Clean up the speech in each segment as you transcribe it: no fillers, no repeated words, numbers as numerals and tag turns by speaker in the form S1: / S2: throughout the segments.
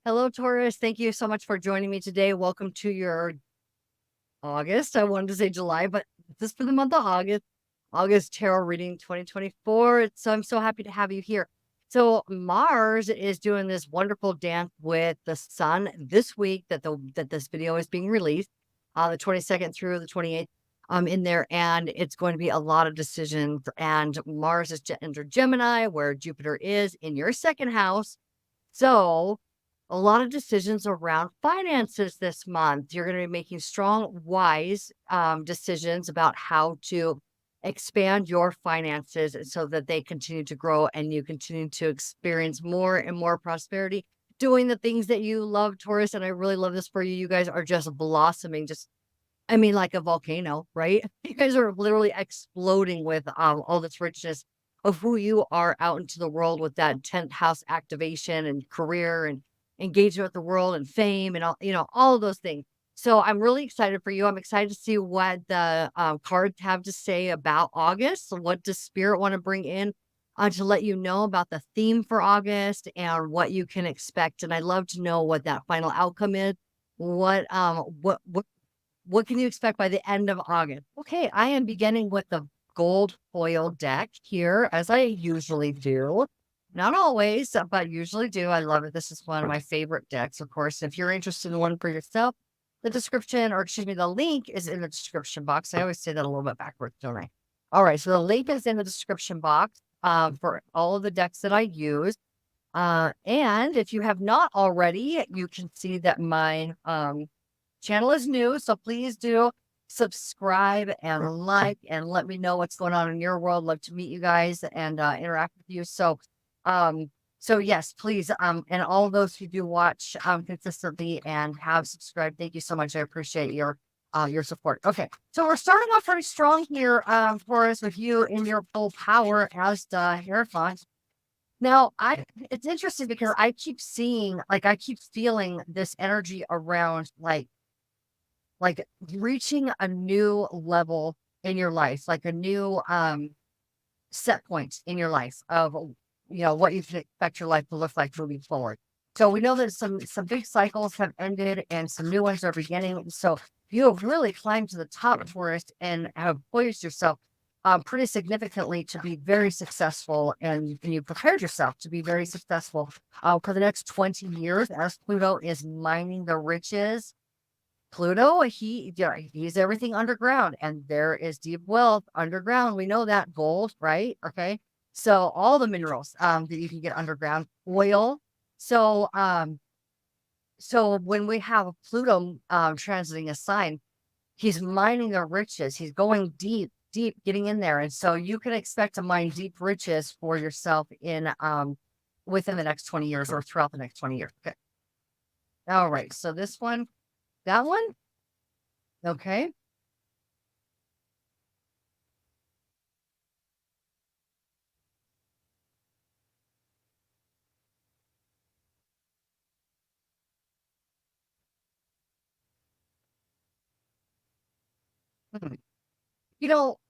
S1: Hello, Taurus. Thank you so much for joining me today. Welcome to your August. I wanted to say July, but this is for the month of August Tarot Reading 2024. I'm so happy to have you here. So Mars is doing this wonderful dance with the sun this week that this video is being released, the 22nd through the 28th. In there, and it's going to be a lot of decisions. And Mars is entered Gemini, where Jupiter is in your second house. So a lot of decisions around finances this month. You're going to be making strong, wise decisions about how to expand your finances so that they continue to grow and you continue to experience more and more prosperity doing the things that you love, Taurus. And I really love this for you. You guys are just blossoming, like a volcano, right? You guys are literally exploding with all this richness of who you are out into the world with that 10th house activation and career and engagement with the world and fame and all of those things. So I'm really excited for you. I'm excited to see what the cards have to say about August. So what does Spirit want to bring in to let you know about the theme for August and what you can expect? And I'd love to know what that final outcome is. What can you expect by the end of August? Okay, I am beginning with the gold foil deck here, as I usually do. Not always, but usually do. I love it. This is one of my favorite decks, of course. If you're interested in one for yourself, the link is in the description box. I always say that a little bit backwards, don't I? All right, so the link is in the description box for all of the decks that I use. And if you have not already, you can see that my channel is new, so please do subscribe and like and let me know what's going on in your world. Love to meet you guys and interact with you. So yes, please. And all those who do watch consistently and have subscribed, thank you so much. I appreciate your support. Okay, so we're starting off pretty strong here for us with you in your full power as the Hierophant. Now, it's interesting because I keep feeling this energy around like reaching a new level in your life, like a new set point in your life of what you can expect your life to look like moving forward. So we know that some big cycles have ended and some new ones are beginning. So you have really climbed to the top, Taurus, and have poised yourself pretty significantly to be very successful, and you prepared yourself to be very successful for the next 20 years as Pluto is mining the riches. Pluto, he's everything underground, and there is deep wealth underground. We know that gold, right? Okay. So all the minerals that you can get underground, oil. So so when we have Pluto transiting a sign, he's mining the riches. He's going deep, getting in there. And so you can expect to mine deep riches for yourself in within the next 20 years or throughout the next 20 years. Okay. All right. So this one. That one? Okay.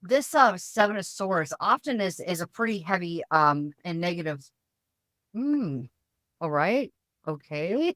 S1: This Seven of Swords often is a pretty heavy and negative. All right. Okay.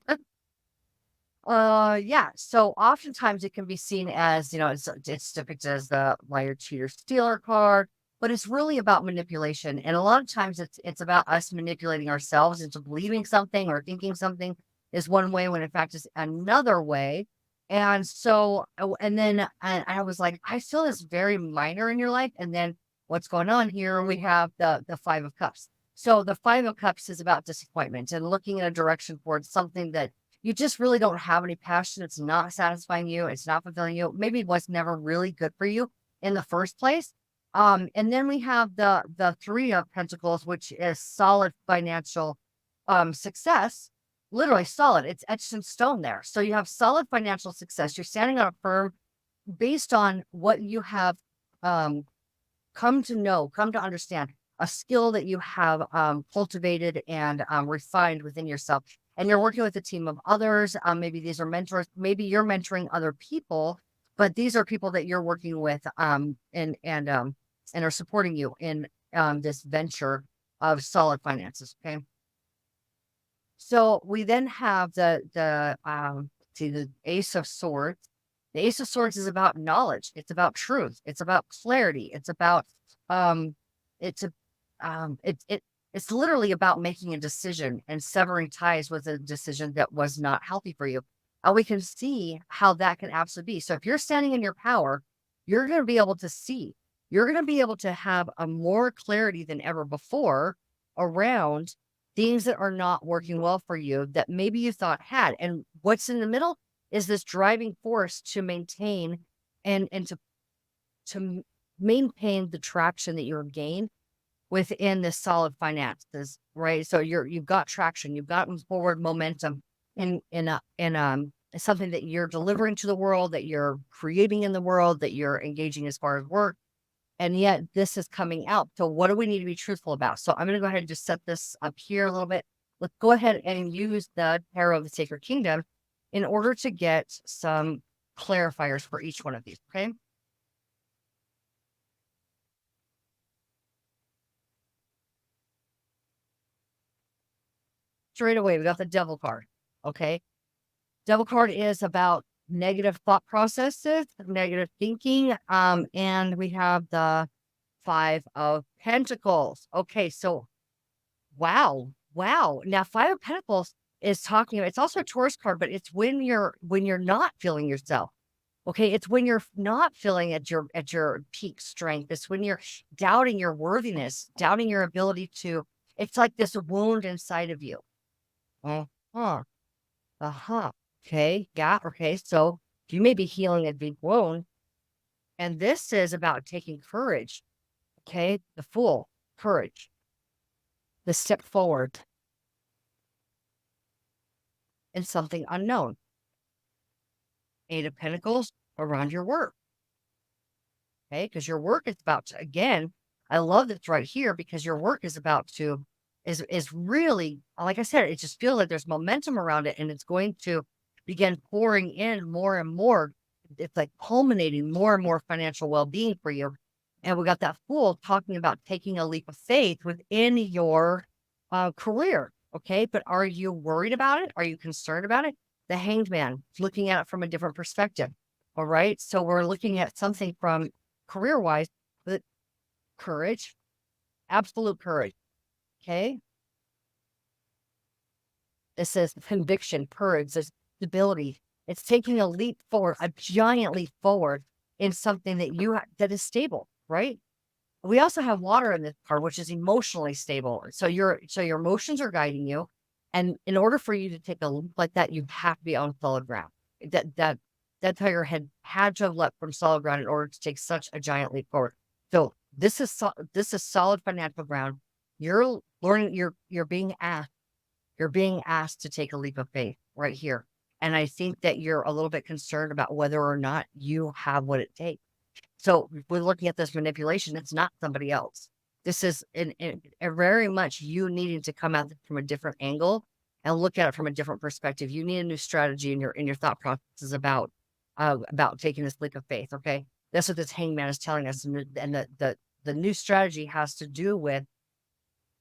S1: Yeah. So oftentimes it can be seen as, it's depicted as the liar, cheater, stealer card, but it's really about manipulation. And a lot of times it's about us manipulating ourselves into believing something or thinking something is one way when in fact it's another way. And so, and then I was like, I feel this very minor in your life. And then what's going on here? We have the Five of Cups. So the Five of Cups is about disappointment and looking in a direction towards something that you just really don't have any passion. It's not satisfying you. It's not fulfilling you. Maybe it was never really good for you in the first place. And then we have the Three of Pentacles, which is solid financial success. Literally solid. It's etched in stone there. So you have solid financial success. You're standing on a firm based on what you have come to understand, a skill that you have cultivated and refined within yourself. And you're working with a team of others. Maybe these are mentors. Maybe you're mentoring other people, but these are people that you're working with and are supporting you in this venture of solid finances. Okay. So we then have the Ace of Swords. The Ace of Swords is about knowledge. It's about truth. It's about clarity. It's about um it's a it's literally about making a decision and severing ties with a decision that was not healthy for you. And we can see how that can absolutely be. So if you're standing in your power, you're going to be able to see. You're going to be able to have a more clarity than ever before around things that are not working well for you that maybe you thought had. And what's in the middle is this driving force to maintain and to maintain the traction that you're gained within this solid finances, right? So you've got traction, you've gotten forward momentum in something that you're delivering to the world, that you're creating in the world, that you're engaging as far as work. And yet this is coming out. So what do we need to be truthful about? So I'm going to go ahead and just set this up here a little bit. Let's go ahead and use the Tarot of the Sacred Kingdom in order to get some clarifiers for each one of these. Okay. Straight away, we got the Devil card. Okay. Devil card is about negative thought processes, negative thinking. And we have the Five of Pentacles. Okay. So wow. Wow. Now, Five of Pentacles is talking about, it's also a Taurus card, but it's when you're not feeling yourself. Okay. It's when you're not feeling at your peak strength. It's when you're doubting your worthiness, doubting your ability to, it's like this wound inside of you. Uh-huh. Uh-huh. Okay. Yeah. Okay. So you may be healing a deep wound. And this is about taking courage. Okay. The Fool, courage, the step forward in something unknown. Eight of Pentacles around your work. Okay. Because your work is about to, again, I love this right here because your work is about to, is really, like I said, it just feels like there's momentum around it and it's going to begin pouring in more and more. It's like culminating more and more financial well being for you. And we got that Fool talking about taking a leap of faith within your career. Okay. But are you worried about it? Are you concerned about it? The Hanged Man, looking at it from a different perspective. All right. So we're looking at something from career wise, but courage, absolute courage. Okay. This says conviction, courage, there's stability. It's taking a leap forward, a giant leap forward in something that that is stable, right? We also have water in this card, which is emotionally stable. So your emotions are guiding you. And in order for you to take a leap like that, you have to be on solid ground. That's how your head had to have leapt from solid ground in order to take such a giant leap forward. So this is solid financial ground. You're learning, you're being asked to take a leap of faith right here. And I think that you're a little bit concerned about whether or not you have what it takes. So we're looking at this manipulation. It's not somebody else. This is a very much you needing to come at it from a different angle and look at it from a different perspective. You need a new strategy in your thought processes about taking this leap of faith. Okay, that's what this hangman is telling us, and the new strategy has to do with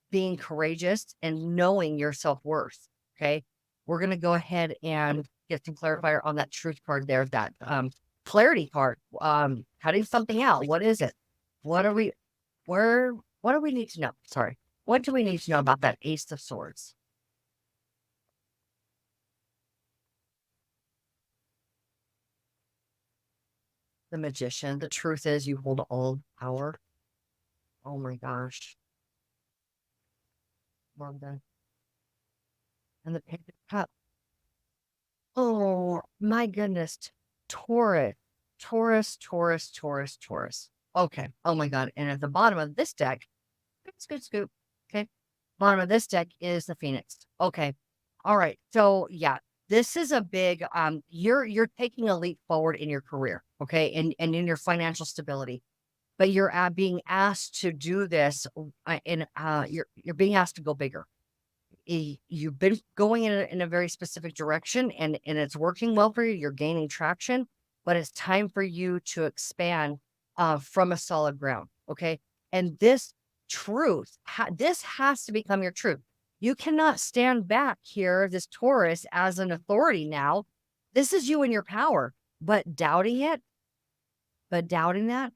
S1: being courageous and knowing your self worth. Okay, we're gonna go ahead and get some clarifier on that truth card there. That clarity card. Cutting something out. What is it? What are we? Where? What do we need to know? Sorry. What do we need to know about that Ace of Swords? The Magician. The truth is, you hold all power. Oh my gosh. Love that. And the Page of Cups. Oh my goodness. Taurus. Taurus, Taurus, Taurus, Taurus. Okay. Oh my God. And at the bottom of this deck, scoop, scoop. Okay. Bottom of this deck is the Phoenix. Okay. All right. So yeah, this is a big you're taking a leap forward in your career, okay, and in your financial stability. But you're being asked to do this you're being asked to go bigger. You've been going in a very specific direction and it's working well for you. You're gaining traction, but it's time for you to expand from a solid ground. Okay. And this truth, this has to become your truth. You cannot stand back here, this Taurus, as an authority now. This is you and your power, but doubting it, but doubting that.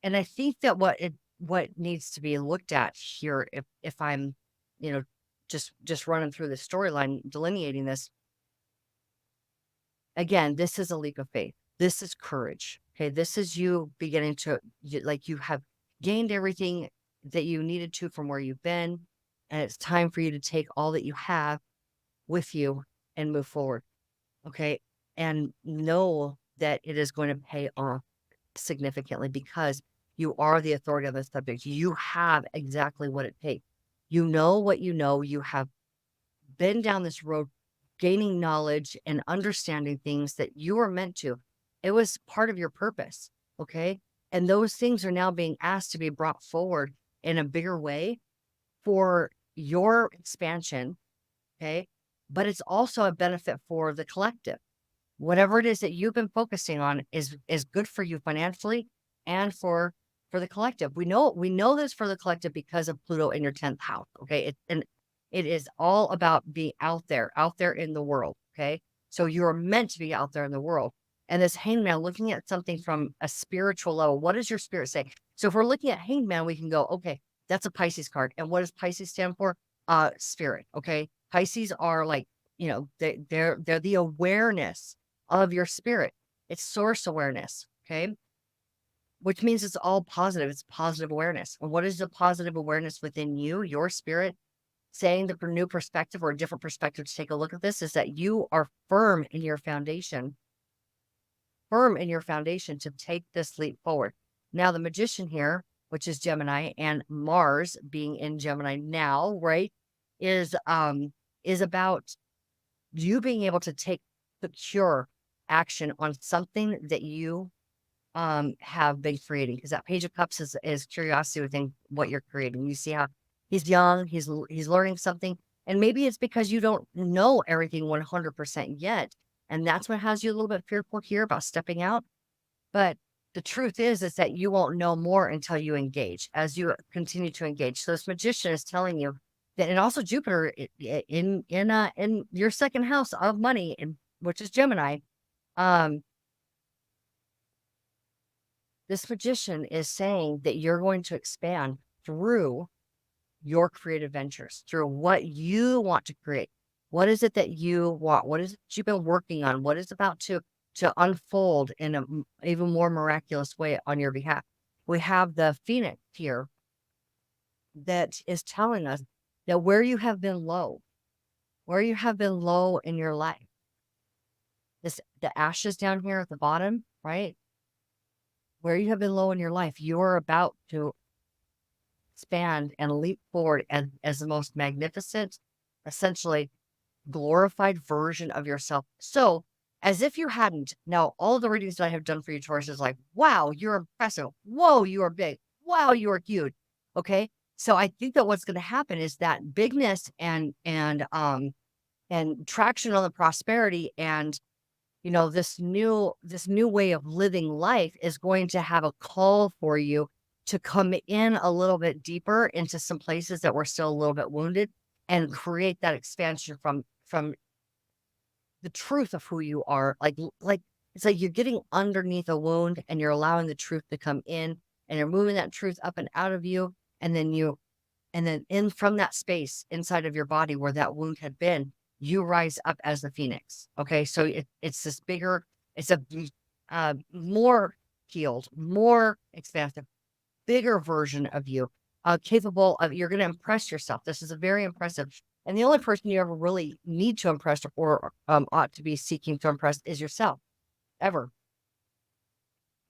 S1: And I think that what needs to be looked at here, if I'm, you know, just running through the storyline, delineating this, again, this is a leap of faith. This is courage. Okay. This is you beginning to, like, you have gained everything that you needed to from where you've been. And it's time for you to take all that you have with you and move forward. Okay. And know that it is going to pay off significantly because you are the authority on the subject. You have exactly what it takes. You know what you know. You have been down this road, gaining knowledge and understanding things that you were meant to. It was part of your purpose. Okay. And those things are now being asked to be brought forward in a bigger way for your expansion. Okay. But it's also a benefit for the collective. Whatever it is that you've been focusing on is good for you financially and for the collective. We know this for the collective because of Pluto in your 10th house. Okay. And it is all about being out there in the world. Okay. So you're meant to be out there in the world. And this hangman, looking at something from a spiritual level, what does your spirit say? So if we're looking at hangman, we can go, okay, that's a Pisces card. And what does Pisces stand for? Spirit. Okay. Pisces are like, they're the awareness of your spirit. It's source awareness. Okay. Which means it's all positive. It's positive awareness. And what is the positive awareness within you, your spirit, saying the new perspective or a different perspective to take a look at this is that you are firm in your foundation to take this leap forward. Now, the magician here, which is Gemini, and Mars being in Gemini now, right, is about you being able to take secure action on something that you have been creating. Because that Page of Cups is curiosity within what you're creating. You see how he's young, he's learning something, and maybe it's because you don't know everything 100% yet, and that's what has you a little bit fearful here about stepping out. But the truth is that you won't know more until you engage, as you continue to engage. So this magician is telling you that, and also Jupiter in your second house of money, which is Gemini. This magician is saying that you're going to expand through your creative ventures, through what you want to create. What is it that you want? What is it you've been working on? What is about to unfold in an even more miraculous way on your behalf? We have the Phoenix here that is telling us that where you have been low in your life, the ashes down here at the bottom, right? Where you have been low in your life, you're about to expand and leap forward as the most magnificent, essentially glorified version of yourself. So, as if you hadn't, now all the readings that I have done for you, Taurus, is like, wow, you're impressive. Whoa, you are big. Wow, you are huge. Okay. So I think that what's going to happen is that bigness and traction on the prosperity and this new way of living life is going to have a call for you to come in a little bit deeper into some places that were still a little bit wounded and create that expansion from the truth of who you are. Like it's like you're getting underneath a wound and you're allowing the truth to come in and you're moving that truth up and out of you. And then in from that space inside of your body where that wound had been, you rise up as the Phoenix. Okay. So it's this bigger, it's a more healed, more expansive, bigger version of you, capable of, you're going to impress yourself. This is a very impressive. And the only person you ever really need to impress or ought to be seeking to impress is yourself, ever.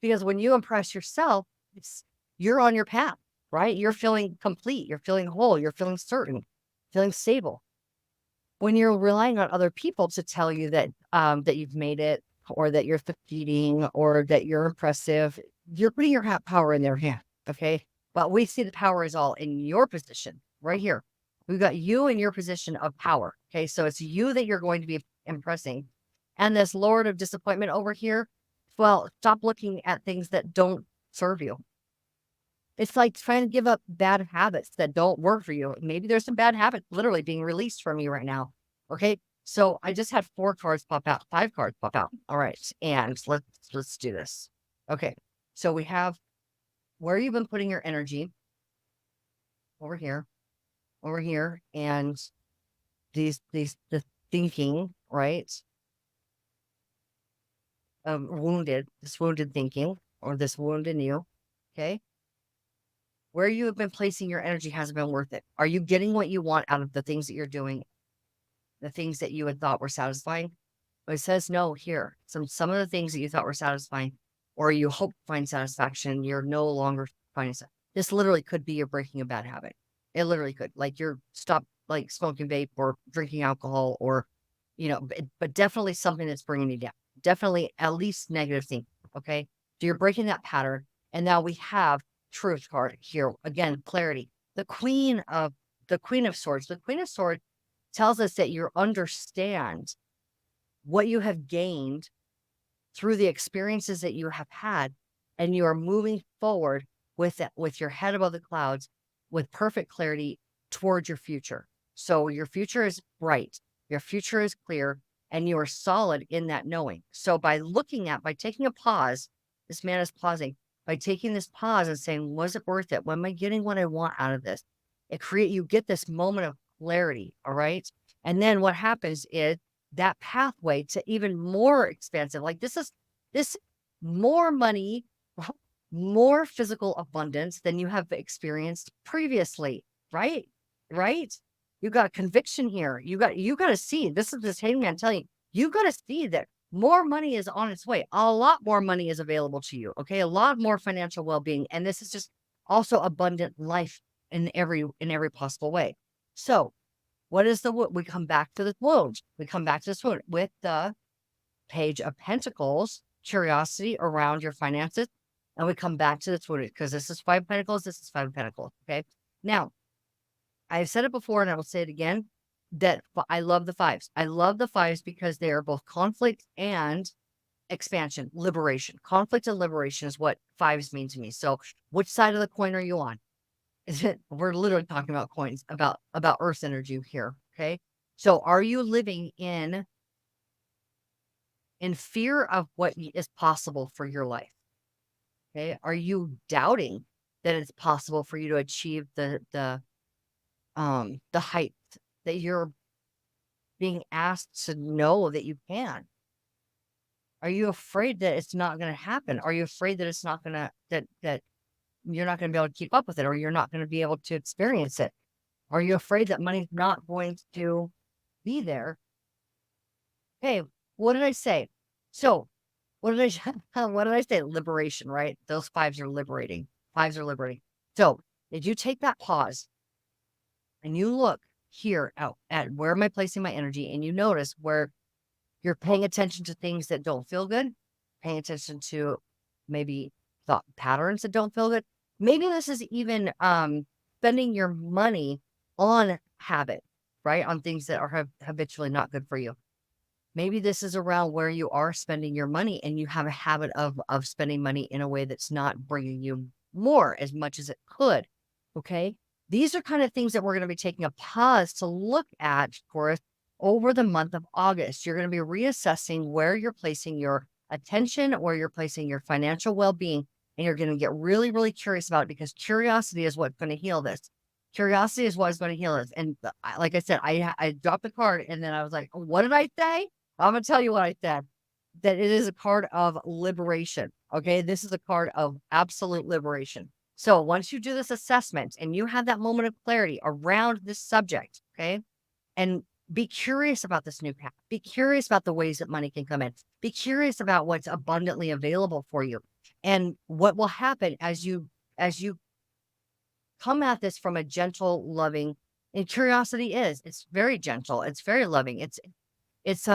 S1: Because when you impress yourself, you're on your path, right? You're feeling complete. You're feeling whole. You're feeling certain, feeling stable. When you're relying on other people to tell you that that you've made it, or that you're succeeding, or that you're impressive, you're putting your power in their hand. Okay. But we see the power is all in your position right here. We've got you in your position of power. Okay. So it's you that you're going to be impressing. And this Lord of disappointment over here, well, stop looking at things that don't serve you. It's like trying to give up bad habits that don't work for you. Maybe there's some bad habits literally being released from you right now. Okay. So I just had 4 cards pop out, 5 cards pop out. All right. And let's do this. Okay. So we have where you've been putting your energy over here, and the thinking, right? This wounded thinking, or this wound in you. Okay. Where you have been placing your energy hasn't been worth it. Are you getting what you want out of the things that you're doing, the things that you had thought were satisfying? But it says no here. Some of the things that you thought were satisfying, or you hope to find satisfaction, you're no longer finding. This literally could be you're breaking a bad habit. It literally could, like you're stop like smoking vape or drinking alcohol, or but definitely something that's bringing you down. Definitely at least negative thing. Okay, so you're breaking that pattern, and now we have truth card here again. Clarity. The Queen of Swords. The Queen of Swords tells us that you understand what you have gained through the experiences that you have had, and you are moving forward with it, with your head above the clouds, with perfect clarity towards your future. So your future is bright, your future is clear, and you are solid in that knowing. So by taking a pause, this man is pausing, by taking this pause and saying, was it worth it? Am I getting what I want out of this? You get this moment of clarity. All right. And then what happens is that pathway to even more expansive, like this more money, more physical abundance than you have experienced previously, right? Right? You got conviction here. You got to see, this is this hangman telling you got to see that more money is on its way. A lot more money is available to you. Okay. A lot more financial well-being. And this is just also abundant life in every possible way. So what is we come back to this wound. We come back to this wound with the Page of Pentacles, curiosity around your finances. And we come back to this wound because this is 5 of Pentacles. This is 5 of Pentacles. Okay. Now, I've said it before and I will say it again that I love the fives. I love the fives because they are both conflict and expansion, liberation. Conflict and liberation is what fives mean to me. So, which side of the coin are you on? We're literally talking about coins, about earth energy here. Okay. So are you living in fear of what is possible for your life? Okay. Are you doubting that it's possible for you to achieve the height that you're being asked to know that you can? Are you afraid that it's not going to happen? Are you afraid that it's not going to, that you're not going to be able to keep up with it, or you're not going to be able to experience it? Are you afraid that money's not going to be there? Hey, what did I say? So, what did what did I say? Liberation, right? Those fives are liberating. Fives are liberating. So, did you take that pause and you look here out at where am I placing my energy, and you notice where you're paying attention to things that don't feel good, paying attention to maybe thought patterns that don't feel good. Maybe this is even spending your money on habit, right? On things that are habitually not good for you. Maybe this is around where you are spending your money and you have a habit of spending money in a way that's not bringing you more as much as it could. Okay. These are kind of things that we're going to be taking a pause to look at, Taurus, over the month of August. You're going to be reassessing where you're placing your attention, where you're placing your financial well-being, and you're going to get really, really curious about it, because curiosity is what's going to heal this. Curiosity is what is going to heal us. And like I said, I dropped the card and then I was like, what did I say? I'm going to tell you what I said, that it is a card of liberation. Okay. This is a card of absolute liberation. So once you do this assessment and you have that moment of clarity around this subject, okay, and be curious about this new path, be curious about the ways that money can come in, be curious about what's abundantly available for you, and what will happen as you come at this from a gentle, loving, and curiosity it's very gentle, it's very loving, it's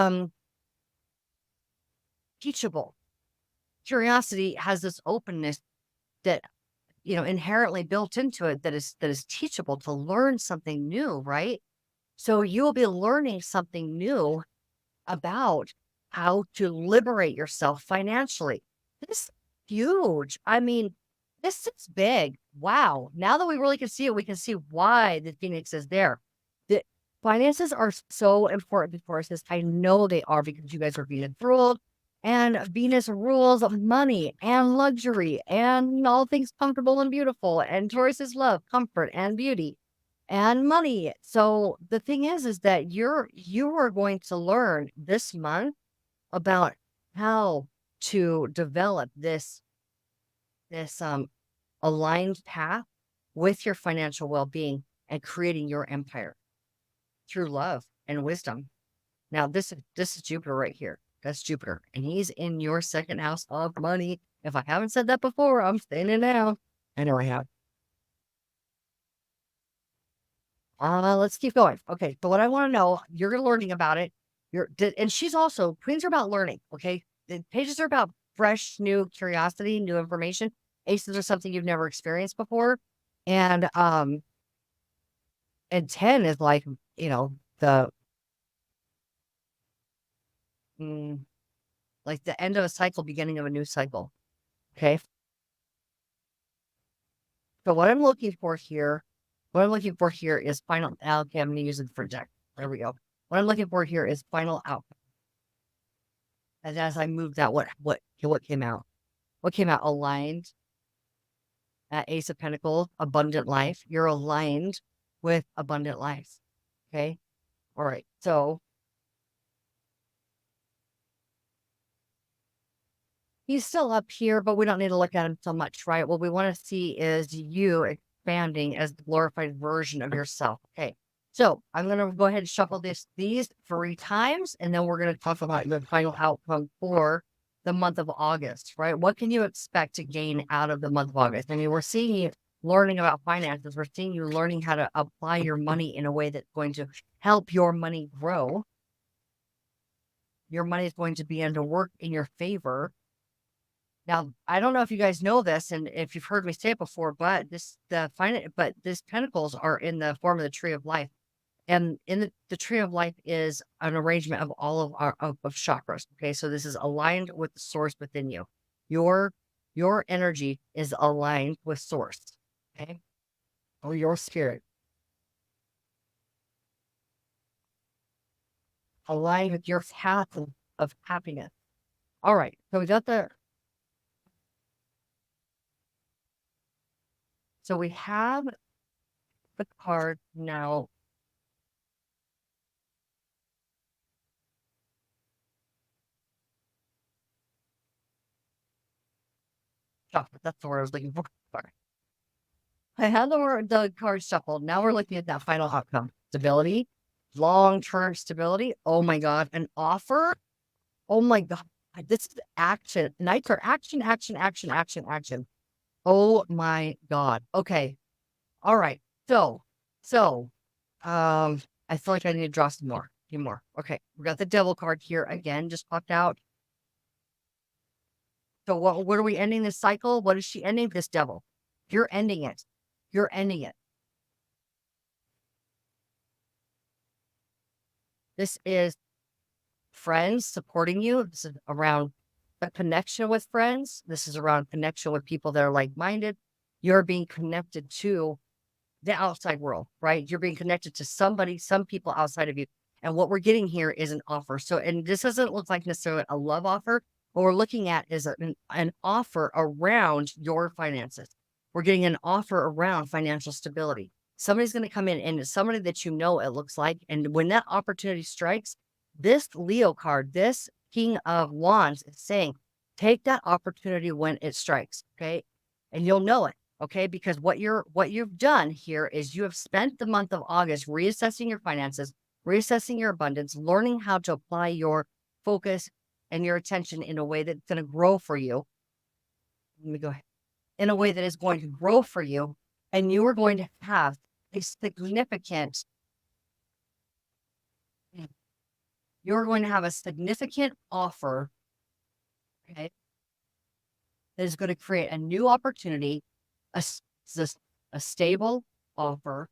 S1: teachable. Curiosity has this openness that inherently built into it, that is teachable, to learn something new, right? So you will be learning something new about how to liberate yourself financially. This is huge. I mean, This is big. Wow. Now that we really can see it, we can see why the Phoenix is there. The finances are so important for us. I know they are because you guys are Venus ruled, and Venus rules money and luxury and all things comfortable and beautiful. And Taurus is love, comfort, and beauty and money. So the thing is that you are going to learn this month about how to develop this aligned path with your financial well-being and creating your empire through love and wisdom. Now, this is Jupiter right here. That's Jupiter, and he's in your second house of money. If I haven't said that before, I'm saying it now. I know I have. Let's keep going. Okay, so what I want to know, you're learning about it. And she's also queens are about learning. Okay, the pages are about fresh, new curiosity, new information. Aces are something you've never experienced before, and um, and 10 is like the mm, like the end of a cycle, beginning of a new cycle. Okay, so what I'm looking for here is final. Okay, I'm going to use it for deck. There we go. What I'm looking for here is final outcome. And as I moved that, what came out? What came out? Aligned at Ace of Pentacles, abundant life. You're aligned with abundant life. Okay. All right. So he's still up here, but we don't need to look at him so much, right? What we want to see is you expanding as the glorified version of yourself. Okay. So I'm going to go ahead and shuffle these 3 times, and then we're going to talk about the final outcome for the month of August, right? What can you expect to gain out of the month of August? I mean, we're seeing you learning about finances. We're seeing you learning how to apply your money in a way that's going to help your money grow. Your money is going to begin to work in your favor. Now, I don't know if you guys know this, and if you've heard me say it before, but these pentacles are in the form of the tree of life. And in the tree of life is an arrangement of all of our of chakras. Okay, so this is aligned with the source within you. Your your energy is aligned with source. Okay, or your spirit aligned with your path of happiness. All right, so we got the so we have the card now. Chocolate. That's the word I was looking for. Sorry. I had the card shuffled. Now we're looking at that final outcome. Stability, long-term stability. Oh my God. An offer. Oh my God. This is action. Knights are action, action, action, action, action. Oh my God. Okay. All right. So, I feel like I need to draw some more. A few more. Okay. We got the devil card here again, just popped out. So what are we ending this cycle? What is she ending? This devil. You're ending it. You're ending it. This is friends supporting you. This is around a connection with friends. This is around connection with people that are like-minded. You're being connected to the outside world, right? You're being connected to somebody, some people outside of you. And what we're getting here is an offer. So, and this doesn't look like necessarily a love offer. What we're looking at is an offer around your finances. We're getting an offer around financial stability. Somebody's going to come in, and it's somebody that you know it looks like. And when that opportunity strikes, this Leo card, this King of Wands is saying, take that opportunity when it strikes, okay? And you'll know it. Okay, because what you've done here is you have spent the month of August reassessing your finances, reassessing your abundance, learning how to apply your focus and your attention in a way that's going to grow for you. Let me go ahead. In a way that is going to grow for you, and you are going to have a significant. You're going to have a significant offer, okay, that is going to create a new opportunity, a stable offer.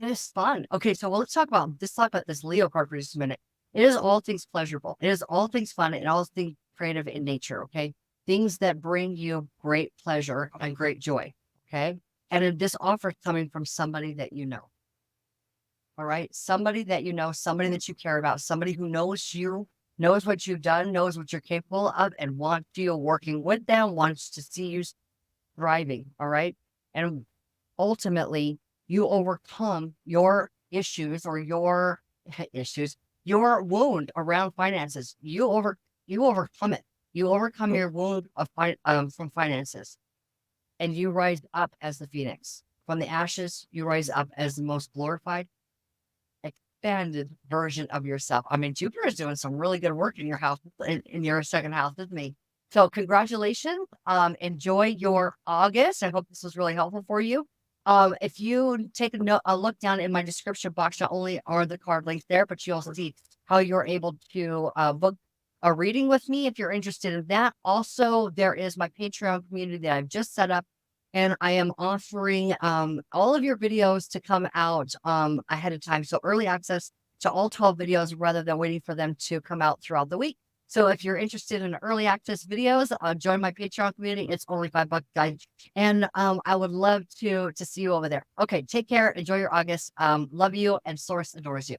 S1: It is fun. Okay, so let's talk about this Leo card for just a minute. It is all things pleasurable. It is all things fun and all things creative in nature. Okay, things that bring you great pleasure and great joy. Okay. And this offer is coming from somebody that you know. All right. Somebody that you know, somebody that you care about, somebody who knows you, knows what you've done, knows what you're capable of, and wants you working with them, wants to see you thriving. All right. And ultimately, you overcome your issues or your issues, your wound around finances. You overcome it. You overcome your wound of from finances, and you rise up as the phoenix from the ashes. You rise up as the most glorified, expanded version of yourself. I mean, Jupiter is doing some really good work in your house, in your second house with me. So congratulations. Enjoy your August. I hope this was really helpful for you. If you take a look down in my description box, not only are the card links there, but you also see how you're able to book a reading with me if you're interested in that. Also, there is my Patreon community that I've just set up, and I am offering all of your videos to come out ahead of time. So early access to all 12 videos rather than waiting for them to come out throughout the week. So if you're interested in early access videos, join my Patreon community. It's only $5, guys. And I would love to see you over there. Okay, take care. Enjoy your August. Love you, and Source adores you.